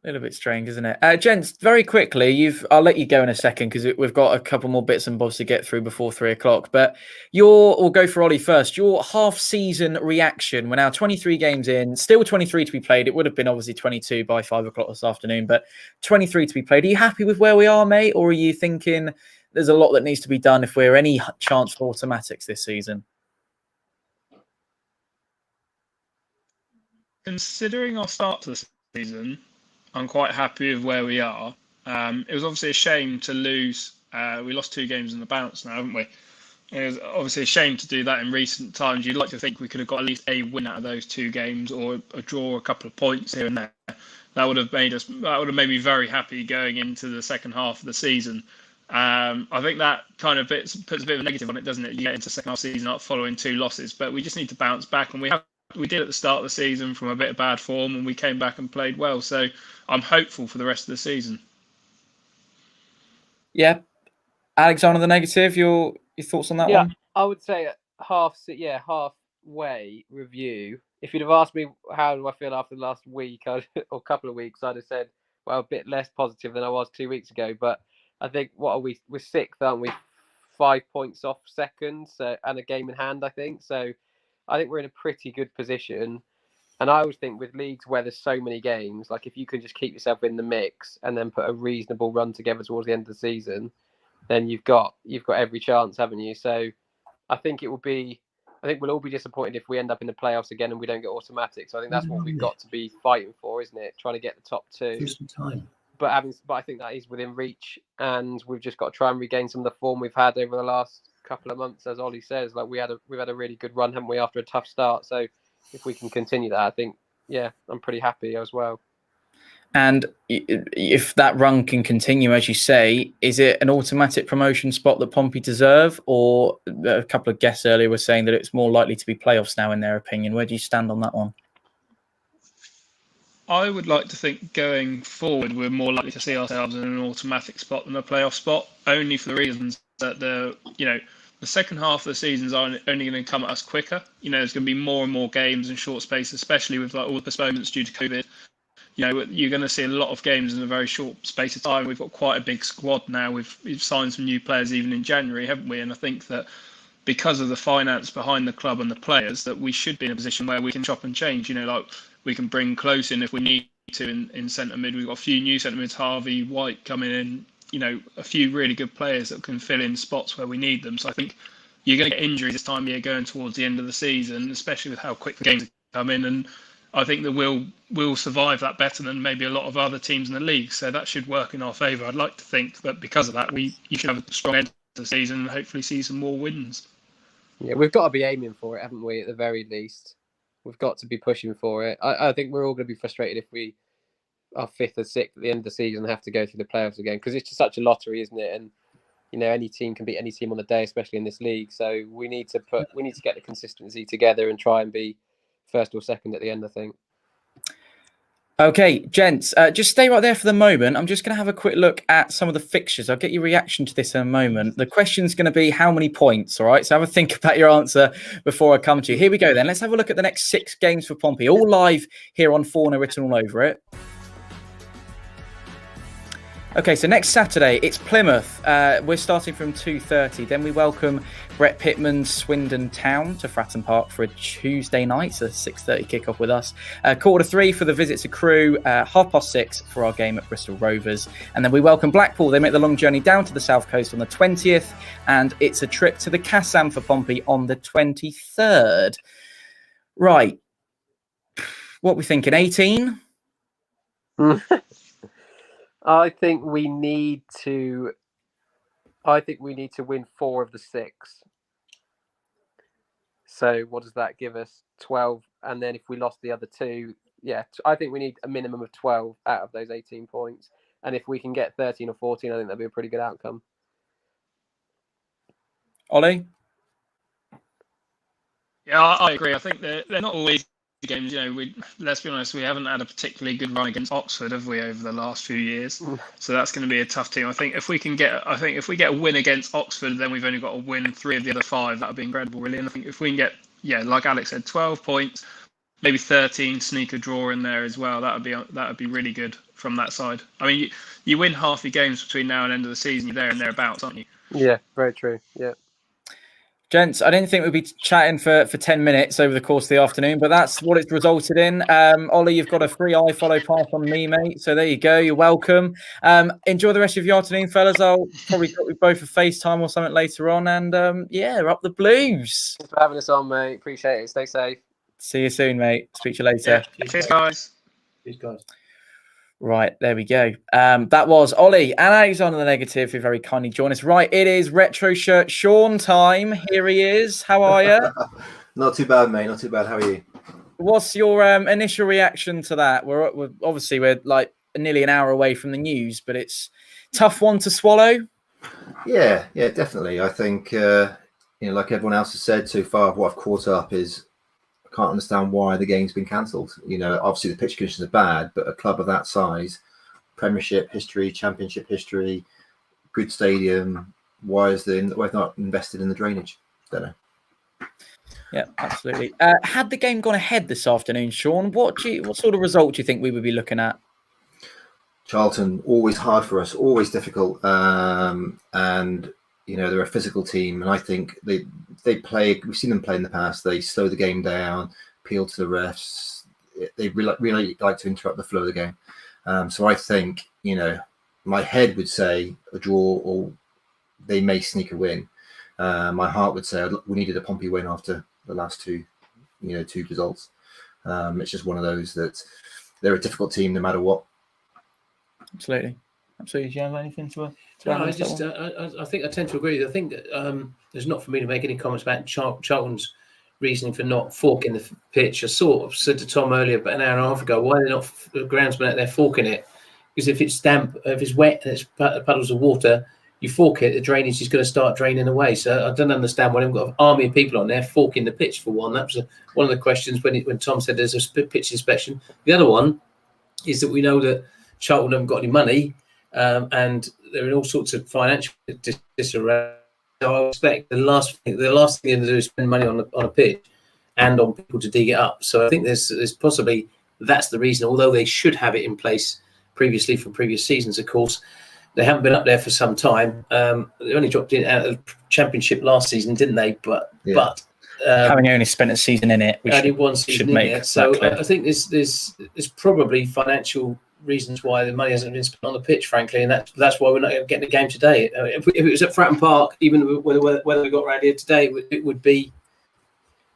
[SPEAKER 1] A little bit strange, isn't it? Gents, very quickly, I'll let you go in a second because we've got a couple more bits and bobs to get through before 3 o'clock. But we'll go for Ollie first. Your half-season reaction. We're now 23 games in, still 23 to be played. It would have been obviously 22 by 5 o'clock this afternoon, but 23 to be played. Are you happy with where we are, mate? Or are you thinking there's a lot that needs to be done if we're any chance for automatics this season?
[SPEAKER 9] Considering our start to the season, I'm quite happy with where we are. It was obviously a shame to lose. We lost 2 games in the bounce now, haven't we? It was obviously a shame to do that in recent times. You'd like to think we could have got at least a win out of those 2 games or a draw, a couple of points here and there. That would have made me very happy going into the second half of the season. I think that kind of puts a bit of a negative on it, doesn't it? You get into the second half of the season not following 2 losses, but we just need to bounce back, and we did at the start of the season from a bit of bad form, and we came back and played well. So I'm hopeful for the rest of the season.
[SPEAKER 1] Yeah. Alexander, the negative, your thoughts on that one?
[SPEAKER 8] Yeah, I would say halfway review. If you'd have asked me how do I feel after the last week or couple of weeks, I'd have said, well, a bit less positive than I was 2 weeks ago. But I think, what are we? We're 6th, aren't we? 5 points off second, so, and a game in hand, I think. So I think we're in a pretty good position. And I always think with leagues where there's so many games, like if you can just keep yourself in the mix and then put a reasonable run together towards the end of the season, then you've got every chance, haven't you? So I think we'll all be disappointed if we end up in the playoffs again and we don't get automatic. So I think that's what we've got to be fighting for, isn't it? Trying to get the top 2.
[SPEAKER 4] Give some time.
[SPEAKER 8] But I think that is within reach, and we've just got to try and regain some of the form we've had over the last couple of months. As Ollie says, like we've had a really good run, haven't we, after a tough start? So if we can continue that, I think, I'm pretty happy as well.
[SPEAKER 1] And if that run can continue, as you say, is it an automatic promotion spot that Pompey deserve? Or a couple of guests earlier were saying that it's more likely to be playoffs now, in their opinion. Where do you stand on that one?
[SPEAKER 9] I would like to think going forward, we're more likely to see ourselves in an automatic spot than a playoff spot, only for the reasons that the second half of the season's only going to come at us quicker. There's going to be more and more games in short space, especially with like all the postponements due to COVID. You're going to see a lot of games in a very short space of time. We've got quite a big squad now. We've signed some new players even in January, haven't we? And I think that because of the finance behind the club and the players, that we should be in a position where we can chop and change. Like we can bring Close in if we need to in centre mid. We've got a few new centre mids, Harvey, White coming in. A few really good players that can fill in spots where we need them. So I think you're going to get injuries this time of year going towards the end of the season, especially with how quick the games come in. And I think that we'll survive that better than maybe a lot of other teams in the league. So that should work in our favour. I'd like to think that because of that, you should have a strong end to the season and hopefully see some more wins.
[SPEAKER 8] Yeah, we've got to be aiming for it, haven't we? At the very least, we've got to be pushing for it. I think we're all going to be frustrated if we are 5th or 6th at the end of the season and have to go through the playoffs again, because it's just such a lottery, isn't it? And any team can beat any team on the day, especially in this league. So we need to get the consistency together and try and be 1st or 2nd at the end, I think.
[SPEAKER 1] Okay, gents, just stay right there for the moment. I'm just going to have a quick look at some of the fixtures. I'll get your reaction to this in a moment. The question's going to be how many points, all right? So have a think about your answer before I come to you. Here we go then. Let's have a look at the next 6 games for Pompey, all live here on Fournilwritten all over it. Okay, so next Saturday, it's Plymouth. We're starting from 2:30. Then we welcome Brett Pittman's Swindon Town to Fratton Park for a Tuesday night. So 6:30 kickoff with us. 3:15 for the visit to Crewe. 6:30 for our game at Bristol Rovers. And then we welcome Blackpool. They make the long journey down to the south coast on the 20th. And it's a trip to the Kassam for Pompey on the 23rd. Right. What are we thinking, 18?
[SPEAKER 8] I think we need to win 4 of the 6. So what does that give us? 12. And then if we lost the other 2, I think we need a minimum of 12 out of those 18 points. And if we can get 13 or 14, I think that'd be a pretty good outcome.
[SPEAKER 1] Ollie?
[SPEAKER 9] Yeah, I agree. I think they're not always games. Let's be honest, we haven't had a particularly good run against Oxford, have we, over the last few years? So that's going to be a tough team. I think if we get a win against Oxford, then we've only got to win 3 of the other 5. That would be incredible, really. And I think if we can get, like Alex said, 12 points, maybe 13, sneak a draw in there as well. That would be really good from that side. I mean, you win half your games between now and end of the season. You're there and thereabouts, aren't you?
[SPEAKER 8] Yeah, very true. Yeah.
[SPEAKER 1] Gents, I didn't think we'd be chatting for 10 minutes over the course of the afternoon, but that's what it's resulted in. Ollie, you've got a free iFollow pass on me, mate. So there you go. You're welcome. Enjoy the rest of your afternoon, fellas. I'll probably got you both a FaceTime or something later on. And up the Blues.
[SPEAKER 8] Thanks for having us on, mate. Appreciate it. Stay safe.
[SPEAKER 1] See you soon, mate. Speak to you later.
[SPEAKER 9] Yeah. Cheers, guys.
[SPEAKER 4] Cheers, guys.
[SPEAKER 1] Right, there we go. That was Ollie and Alexander the Negative, who very kindly joined us. Right, it is Retro Shirt Sean time. Here he is. How are you?
[SPEAKER 10] Not too bad, mate. Not too bad. How are you?
[SPEAKER 1] What's your initial reaction to that? We're obviously like nearly an hour away from the news, but it's a tough one to swallow.
[SPEAKER 10] Yeah, definitely. I think like everyone else has said so far, what I've caught up is I can't understand why the game's been cancelled. Obviously the pitch conditions are bad, but a club of that size, Premiership history, Championship history, good stadium, why not invested in the drainage? Don't know.
[SPEAKER 1] Yeah, absolutely. Had the game gone ahead this afternoon, Sean, what sort of result do you think we would be looking at?
[SPEAKER 10] Charlton, always hard for us, always difficult, and they're a physical team, and I think they play. We've seen them play in the past. They slow the game down, appeal to the refs. They really like to interrupt the flow of the game. So I think my head would say a draw, or they may sneak a win. My heart would say we needed a Pompey win after the last 2 results. It's just one of those that they're a difficult team no matter what.
[SPEAKER 1] Absolutely. Do you have anything to
[SPEAKER 4] No, I think I tend to agree. I think that there's not for me to make any comments about Charlton's reasoning for not forking the pitch. I sort of said to Tom earlier, about an hour and a half ago, why are they not the groundsmen out there forking it? Because if it's damp, if it's wet and it's puddles of water, you fork it, the drainage is going to start draining away. So I don't understand why they've got an army of people on there forking the pitch, for one. That was one of the questions when Tom said there's a pitch inspection. The other one is that we know that Charlton haven't got any money, and they're in all sorts of financial disarray. So I expect the last thing to do is spend money on a pitch and on people to dig it up. So I think there's possibly that's the reason. Although they should have it in place previously from previous seasons, of course, they haven't been up there for some time. They only dropped in out of the Championship last season, didn't they? But
[SPEAKER 1] having only spent a season in it, we
[SPEAKER 4] only one season
[SPEAKER 1] should make
[SPEAKER 4] it. So
[SPEAKER 1] that clear.
[SPEAKER 4] I think there's probably financial reasons why the money hasn't been spent on the pitch, frankly, and that's why we're not getting the game today. If it was at Fratton Park, even whether we got around here today, it would be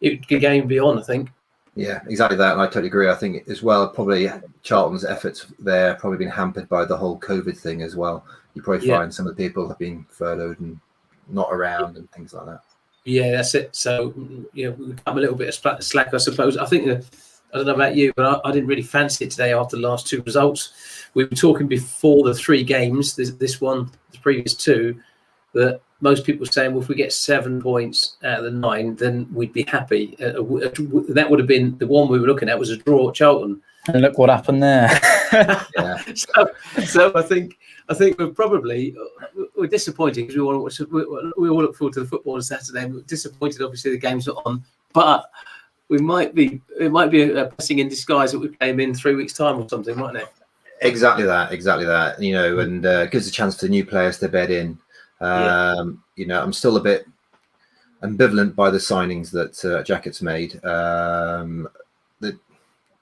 [SPEAKER 4] a game beyond, I think.
[SPEAKER 10] Yeah, exactly that, and I totally agree. I think as well, probably Charlton's efforts there probably been hampered by the whole COVID thing as well. You probably find some of the people have been furloughed and not around and things like that.
[SPEAKER 4] Yeah, that's it. So we come a little bit of slack, I suppose. I think I don't know about you, but I didn't really fancy it today after the last two results. We were talking before the three games, this one, the previous two, that most people were saying, well, if we get 7 points out of the 9, then we'd be happy. That would have been the one we were looking at was a draw at Charlton.
[SPEAKER 1] And look what happened there.
[SPEAKER 4] So I think we're disappointed because we all look forward to the football on Saturday. We're disappointed, obviously, the game's not on, but it might be a blessing in disguise that we play them in 3 weeks' time or something, mightn't it? Exactly that. And gives a chance for new players to bed in. I'm still a bit ambivalent by the signings that Jacket's made.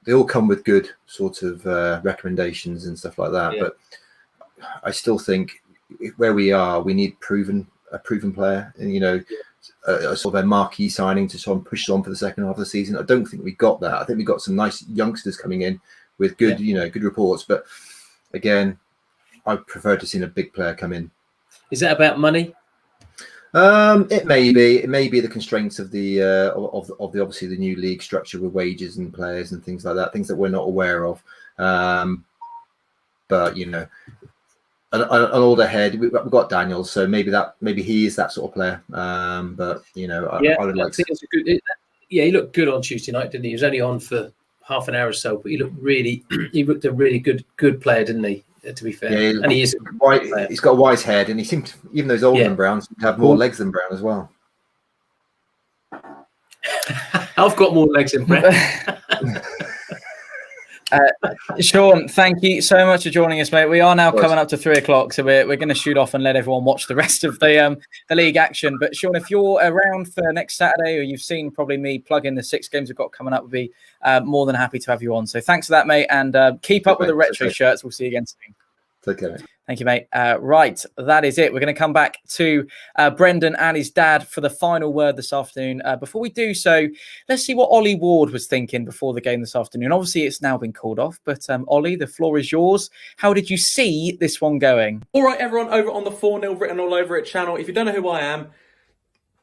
[SPEAKER 4] They all come with good sort of recommendations and stuff like that, but I still think where we are, we need a proven player, and a sort of a marquee signing to sort of push on for the second half of the season. I don't think we got that. I think we got some nice youngsters coming in with good, good reports. But again, I prefer to see a big player come in.
[SPEAKER 11] Is that about money?
[SPEAKER 10] It may be the constraints of the obviously the new league structure with wages and players and things like that, things that we're not aware of. But an older head, we've got Daniels, so maybe he is that sort of player. But I would like to.
[SPEAKER 11] It's a good. He looked good on Tuesday night, didn't he? He was only on for half an hour or so, but he looked a really good player, didn't he? To be fair, and he is.
[SPEAKER 10] He's got a wise head, and he seemed, even though he's older than Brown, to have more legs than Brown as well.
[SPEAKER 11] I've got more legs than Brown.
[SPEAKER 1] Sean, thank you so much for joining us, mate. We are now coming up to 3 o'clock, so we're going to shoot off and let everyone watch the rest of the league action. But Sean, if you're around for next Saturday, or you've seen probably me plug in the 6 games we've got coming up, we'll be more than happy to have you on. So thanks for that, mate, and keep up with the retro shirts. We'll see you again soon.
[SPEAKER 10] Take care, mate.
[SPEAKER 1] Thank you, mate. Right, that is it. We're going to come back to Brendan and his dad for the final word this afternoon. Before we do so, let's see what Ollie Ward was thinking before the game this afternoon. Obviously, it's now been called off, but Ollie, the floor is yours. How did you see this one going?
[SPEAKER 12] All right, everyone, over on the 4-0 Written All Over It channel. If you don't know who I am,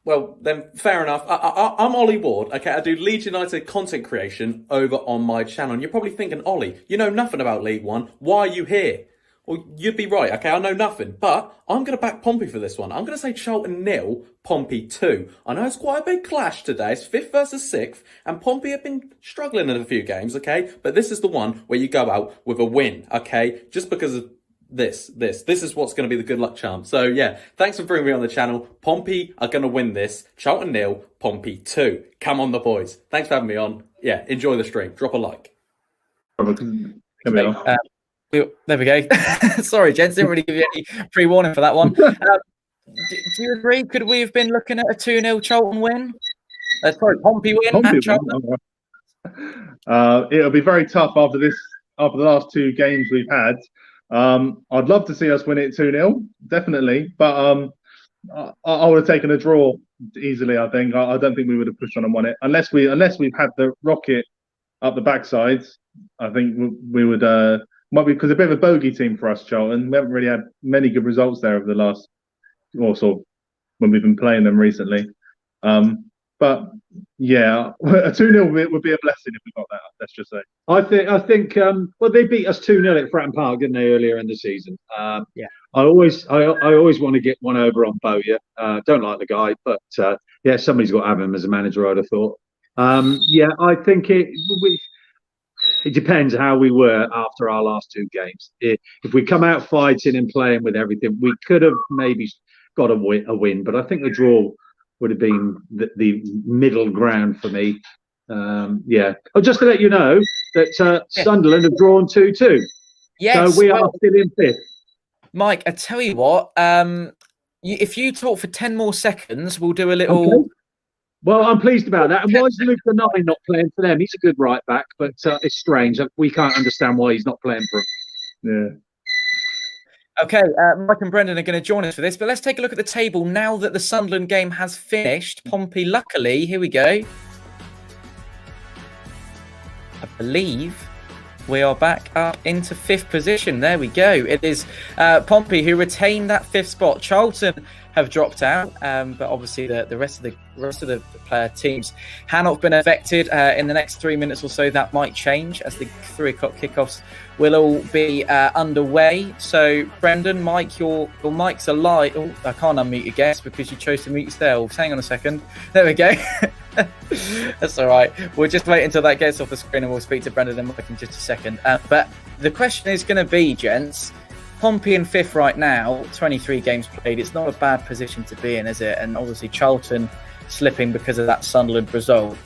[SPEAKER 12] well, then fair enough. I'm Ollie Ward, okay? I do Leeds United content creation over on my channel. And you're probably thinking, Ollie, you know nothing about League One. Why are you here? Well, you'd be right, okay? I know nothing, but I'm going to back Pompey for this one. I'm going to say Charlton 0, Pompey 2. I know it's quite a big clash today. It's 5th versus 6th, and Pompey have been struggling in a few games, okay? But this is the one where you go out with a win, okay? Just because of this is what's going to be the good luck charm. So, yeah, thanks for bringing me on the channel. Pompey are going to win this. Charlton 0, Pompey 2. Come on, the boys. Thanks for having me on. Yeah, enjoy the stream. Drop a like.
[SPEAKER 1] There we go. Sorry, gents, didn't really give you any pre-warning for that one. Do you agree? Could we have been looking at a 2-0 Charlton win? Sorry, Pompey win at Charlton.
[SPEAKER 3] It'll be very tough after the last 2 games we've had. I'd love to see us win it 2-0, definitely. But I would have taken a draw easily. I think. I don't think we would have pushed on and won it unless we've had the rocket up the backside. I think we would. Might be because a bit of a bogey team for us, Charlton. We haven't really had many good results there over the last, or sort of when we've been playing them recently. But yeah, a 2-0 would be a blessing if we got that. Let's just say.
[SPEAKER 2] I think. Well, they beat us 2-0 at Fratton Park, didn't they, earlier in the season?
[SPEAKER 1] Yeah.
[SPEAKER 2] I always want to get one over on Bowyer. Don't like the guy, but yeah, somebody's got to have him as a manager, I'd have thought. Yeah, I think it depends how we were after our last 2 games. If we come out fighting and playing with everything, we could have maybe got a win. But I think a draw would have been the middle ground for me. Yeah. Oh, just to let you know that Sunderland have drawn 2-2.
[SPEAKER 1] Yes.
[SPEAKER 2] So we are still in fifth.
[SPEAKER 1] Mike, I tell you what, if you talk for 10 more seconds, we'll do a little...
[SPEAKER 2] Okay. Well, I'm pleased about that. And why is Luke the 9 not playing for them? He's a good right back, but it's strange. We can't understand why he's not playing for them.
[SPEAKER 3] Yeah.
[SPEAKER 1] Okay, Mike and Brendan are going to join us for this, but let's take a look at the table now that the Sunderland game has finished. Pompey, luckily, here we go. I believe we are back up into 5th position. There we go. It is Pompey who retain that 5th spot. Charlton have dropped out, but obviously the rest of the player teams have not been affected. In the next 3 minutes or so, that might change as the 3 o'clock kickoffs will all be underway. So, Brendan, Mike, your mic's alive. Oh, I can't unmute your guest because you chose to mute yourselves. Hang on a second. There we go. That's all right. We'll just wait until that gets off the screen and we'll speak to Brendan and Mike in just a second. But the question is going to be, gents, Pompey in 5th right now, 23 games played. It's not a bad position to be in, is it? And obviously Charlton slipping because of that Sunderland result.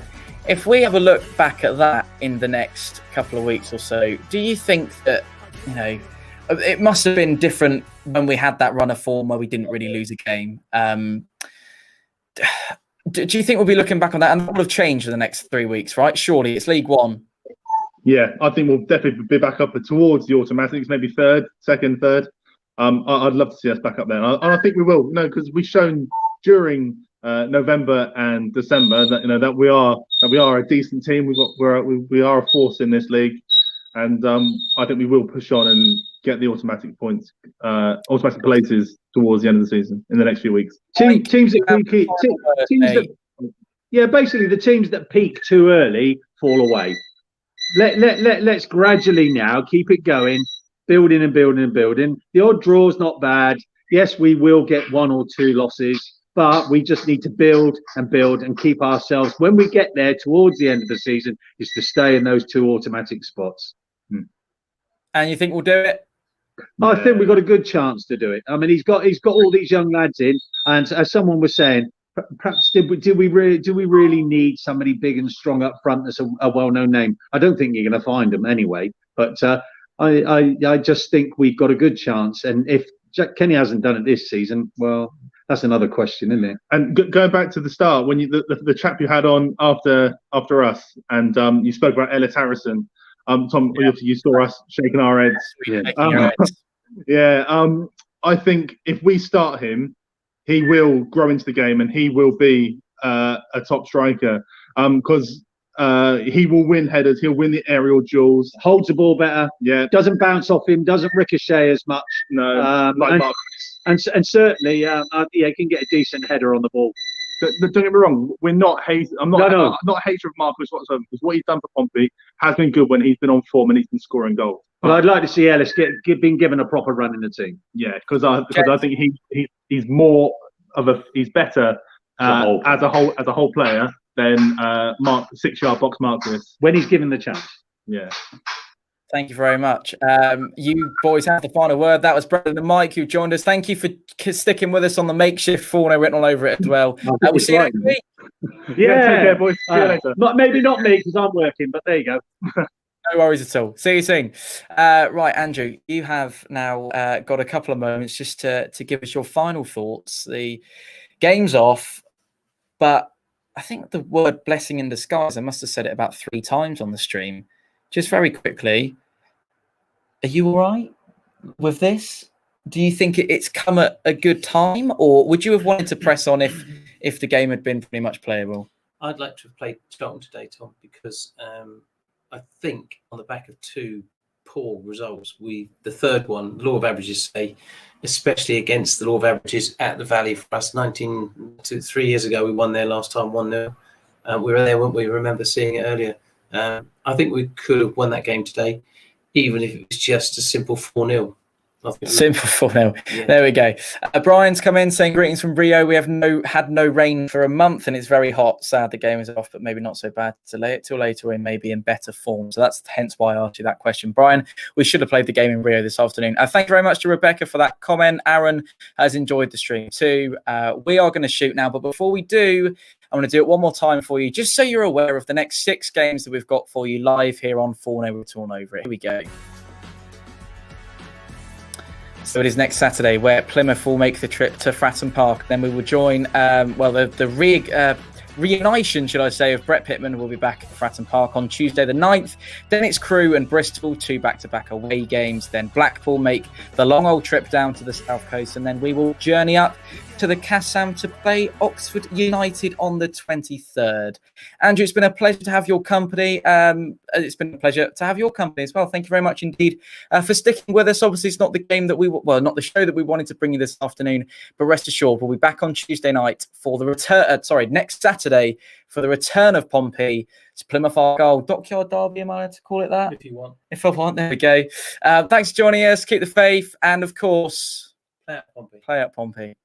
[SPEAKER 1] If we have a look back at that in the next couple of weeks or so, do you think that, it must have been different when we had that run of form where we didn't really lose a game? Do you think we'll be looking back on that? And that will have changed in the next 3 weeks, right? Surely it's League One.
[SPEAKER 3] Yeah, I think we'll definitely be back up towards the automatics, maybe second, third. I'd love to see us back up there, and I think we will. No, because we've shown during November and December that that we are a decent team. We are a force in this league, and I think we will push on and get the automatic points, automatic places towards the end of the season in the next few weeks.
[SPEAKER 2] Basically the teams that peak too early fall away. Let's gradually now keep it going, building and building and building. The odd draw's not bad. Yes, we will get 1 or 2 losses, but we just need to build and keep ourselves, when we get there towards the end of the season, is to stay in those 2 automatic spots.
[SPEAKER 1] And you think we'll do it?
[SPEAKER 2] I think we've got a good chance to do it. I mean, he's got all these young lads in, and as someone was saying, perhaps do we really need somebody big and strong up front that's a well-known name? I don't think you're going to find them anyway. But I just think we've got a good chance. And if Jack Kenny hasn't done it this season, well, that's another question, isn't it?
[SPEAKER 3] And going back to the start, when the chap you had on after us, and you spoke about Ellis Harrison. Tom, you saw us shaking our heads. I think if we start him, he will grow into the game and he will be a top striker because he will win headers, he'll win the aerial duels,
[SPEAKER 2] holds the ball better, doesn't bounce off him, doesn't ricochet as much.
[SPEAKER 3] No, like Marcus.
[SPEAKER 2] And certainly, he can get a decent header on the ball.
[SPEAKER 3] Don't get me wrong, we're not hate. I'm not a hater of Marcus whatsoever because what he's done for Pompey has been good when he's been on form and he's been scoring goals.
[SPEAKER 2] But I'd like to see Ellis been given a proper run in the team.
[SPEAKER 3] Yeah, because I think he's more of he's better as a whole player than 6-yard box Marcus
[SPEAKER 2] when he's given the chance.
[SPEAKER 3] Yeah.
[SPEAKER 1] Thank you very much. You boys have the final word. That was Brendan and Mike who joined us. Thank you for sticking with us on the makeshift Fournilwrittenalloverit written all over it as well. We'll see you next week.
[SPEAKER 2] Yeah,
[SPEAKER 3] take care, boys. See you later.
[SPEAKER 2] Maybe not me because I'm working, but there you go.
[SPEAKER 1] No worries at all. See you soon. Right, Andrew, you have now got a couple of moments just to give us your final thoughts. The game's off, but I think the word blessing in disguise, I must have said it about 3 times on the stream. Just very quickly, are you all right with this? Do you think it's come at a good time, or would you have wanted to press on if the game had been pretty much playable?
[SPEAKER 11] I'd like to have played Charlton today, Tom, because I think on the back of 2 poor results, the third one, the law of averages say, especially against the law of averages at the Valley for us, 3 years ago, we won there last time 1-0. We were there, weren't we? Remember seeing it earlier. I think we could have won that game today, even if it was just a simple 4-0.
[SPEAKER 1] Simple 4-0.
[SPEAKER 11] Yeah.
[SPEAKER 1] There we go. Brian's come in saying greetings from Rio. We have had no rain for a month and it's very hot. Sad the game is off, but maybe not so bad to lay it till later. We may be in better form. So that's hence why I asked you that question. Brian, we should have played the game in Rio this afternoon. Thank you very much to Rebecca for that comment. Aaron has enjoyed the stream too. We are going to shoot now, but before we do, I'm going to do it one more time for you, just so you're aware of the next 6 games that we've got for you live here on Fournilwrittenalloverit. Here we go. So it is next Saturday where Plymouth will make the trip to Fratton Park. Then we will join, the reunition, should I say, of Brett Pittman will be back at Fratton Park on Tuesday the 9th. Then it's Crewe and Bristol, 2 back-to-back away games. Then Blackpool make the long old trip down to the South Coast. And then we will journey up to the Kassam to play Oxford United on the 23rd. Andrew, it's been a pleasure to have your company. It's been a pleasure to have your company as well. Thank you very much indeed for sticking with us. Obviously, it's not the game that not the show that we wanted to bring you this afternoon, but rest assured, we'll be back on Tuesday night for the return. Next Saturday for the return of Pompey to Plymouth Argyle Dockyard Derby. Am I allowed to call it that?
[SPEAKER 11] If you want.
[SPEAKER 1] If I want, there we go. Thanks for joining us. Keep the faith, and of course,
[SPEAKER 11] Play out Pompey.
[SPEAKER 1] Play out Pompey.